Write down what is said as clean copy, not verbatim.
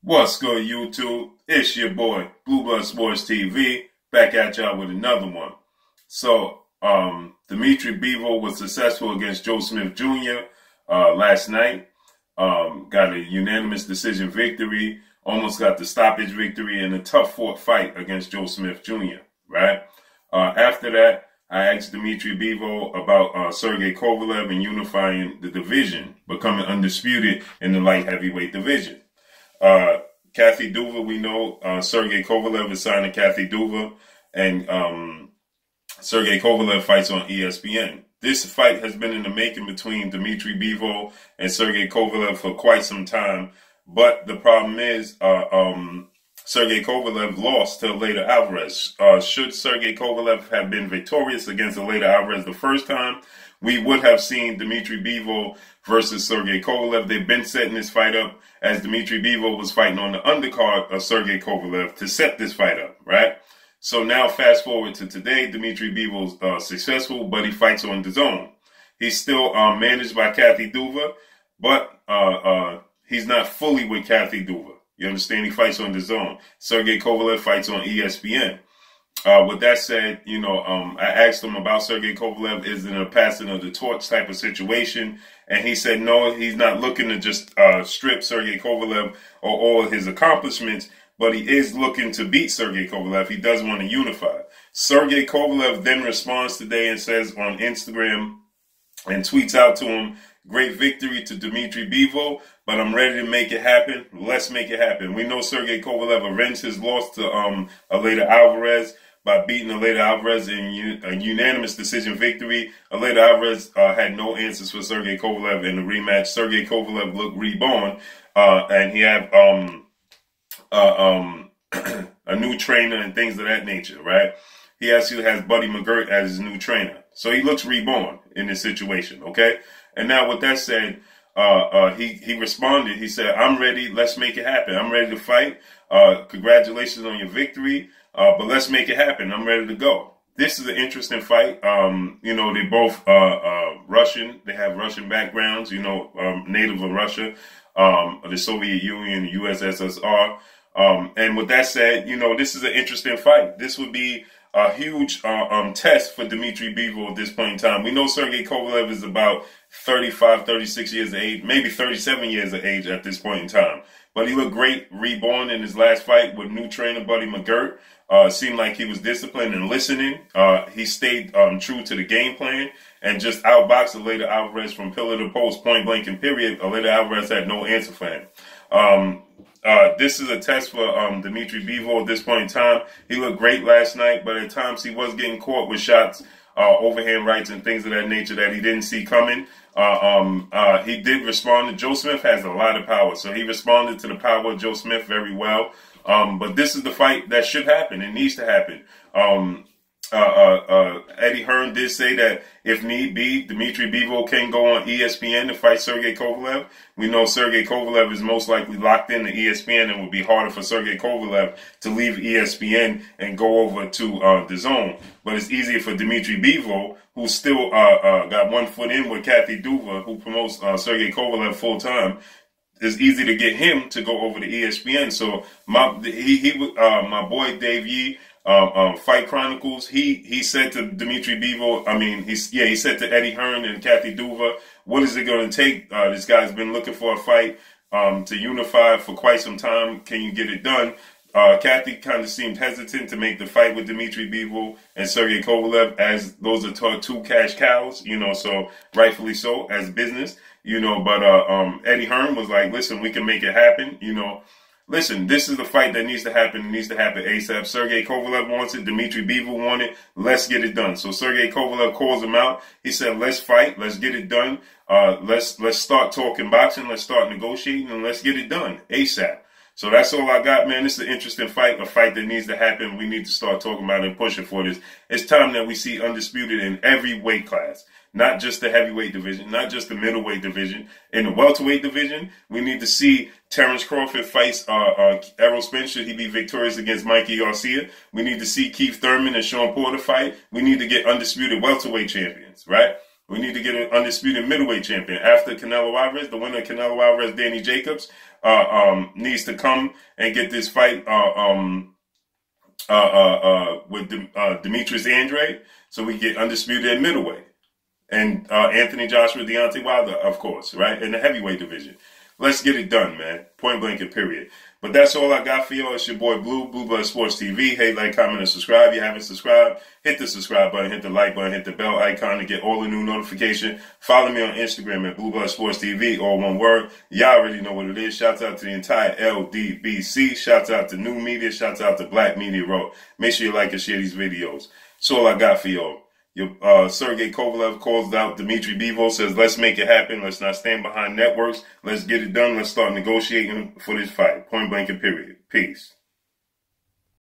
What's good, YouTube? It's your boy, Blue Blood Sports TV, back at y'all with another one. So, Dmitry Bivol was successful against Joe Smith Jr. Last night. Got a unanimous decision victory, almost got the stoppage victory in a tough fought fight against Joe Smith Jr., right? After that, I asked Dmitry Bivol about Sergey Kovalev and unifying the division, becoming undisputed in the light heavyweight division. Kathy Duva, we know Sergey Kovalev is signed to Kathy Duva, and Sergey Kovalev fights on ESPN. This fight has been in the making between Dmitry Bivol and Sergey Kovalev for quite some time, but the problem is Sergey Kovalev lost to Later Alvarez. Should Sergey Kovalev have been victorious against Later Alvarez the first time, we would have seen Dmitry Bivol versus Sergey Kovalev. They've been setting this fight up as Dmitry Bivol was fighting on the undercard of Sergey Kovalev to set this fight up, right? So now fast forward to today, Dmitry Bivol's successful, but he fights on DAZN. He's still managed by Kathy Duva, but he's not fully with Kathy Duva. You understand? He fights on DAZN. Sergey Kovalev fights on ESPN. With that said, I asked him about Sergey Kovalev. Is it a passing of the torch type of situation? And he said, no, he's not looking to just strip Sergey Kovalev or all his accomplishments, but he is looking to beat Sergey Kovalev. He does want to unify. Sergey Kovalev then responds today and says on Instagram and tweets out to him, great victory to Dmitry Bivol, but I'm ready to make it happen. Let's make it happen. We know Sergey Kovalev avenged his loss to Later Alvarez by beating Later Alvarez in a unanimous decision victory. Later Alvarez had no answers for Sergey Kovalev in the rematch. Sergey Kovalev looked reborn, and he had a new trainer and things of that nature, right? He actually has Buddy McGirt as his new trainer. So he looks reborn in this situation, okay? And now with that said, he responded. He said, I'm ready. Let's make it happen. I'm ready to fight. Congratulations on your victory. But let's make it happen. I'm ready to go. This is an interesting fight. They both Russian. They have Russian backgrounds, native of Russia, the Soviet Union, USSR. And with that said, this is an interesting fight. This would be a huge test for Dmitry Bivol at this point in time. We know Sergey Kovalev is about 35, 36 years of age, maybe 37 years of age at this point in time. But he looked great, reborn in his last fight with new trainer Buddy McGirt. Seemed like he was disciplined and listening. He stayed true to the game plan and just outboxed Later Alvarez from pillar to post, point blank and period. Later Alvarez had no answer for him. This is a test for Dmitry Bivol at this point in time. He looked great last night, but at times he was getting caught with shots, overhand rights and things of that nature that he didn't see coming. He did respond. Joe Smith has a lot of power, so he responded to the power of Joe Smith very well. But this is the fight that should happen. It needs to happen. Eddie Hearn did say that if need be, Dmitry Bivol can go on ESPN to fight Sergey Kovalev. We know Sergey Kovalev is most likely locked into ESPN, and it would be harder for Sergey Kovalev to leave ESPN and go over to DAZN. But it's easier for Dmitry Bivol, who still got one foot in with Kathy Duva, who promotes Sergey Kovalev full time. It's easy to get him to go over to ESPN. So my boy Dave Yee, Fight Chronicles, he said to Dmitry Bivol, he said to Eddie Hearn and Kathy Duva, what is it going to take? This guy's been looking for a fight to unify for quite some time. Can you get it done? Kathy kind of seemed hesitant to make the fight with Dmitry Bivol and Sergey Kovalev, as those are two cash cows, so rightfully so as business, but Eddie Hearn was like, listen, we can make it happen, Listen, this is the fight that needs to happen. It needs to happen ASAP. Sergey Kovalev wants it. Dmitry Bivol wants it. Let's get it done. So Sergey Kovalev calls him out. He said, let's fight. Let's get it done. Let's start talking boxing. Let's start negotiating, and let's get it done ASAP. So that's all I got, man. This is an interesting fight, a fight that needs to happen. We need to start talking about it and pushing for this. It's time that we see undisputed in every weight class, not just the heavyweight division, not just the middleweight division. In the welterweight division, we need to see Terrence Crawford fights Errol Spence should he be victorious against Mikey Garcia. We need to see Keith Thurman and Sean Porter fight. We need to get undisputed welterweight champions, right? We need to get an undisputed middleweight champion. After Canelo Alvarez, the winner of Canelo Alvarez, Danny Jacobs, needs to come and get this fight with Demetrius Andre, so we get undisputed at middleweight. And Anthony Joshua, Deontay Wilder, of course, right? In the heavyweight division. Let's get it done, man. Point blank and period. But that's all I got for y'all. It's your boy Blue, Blue Blood Sports TV. Hey, like, comment, and subscribe. If you haven't subscribed, hit the subscribe button, hit the like button, hit the bell icon to get all the new notifications. Follow me on Instagram at Blue Blood Sports TV, all one word. Y'all already know what it is. Shouts out to the entire LDBC. Shouts out to New Media. Shouts out to Black Media Road. Make sure you like and share these videos. That's all I got for y'all. Sergey Kovalev calls out Dmitry Bivol, says, let's make it happen. Let's not stand behind networks. Let's get it done. Let's start negotiating for this fight. Point blank and period. Peace.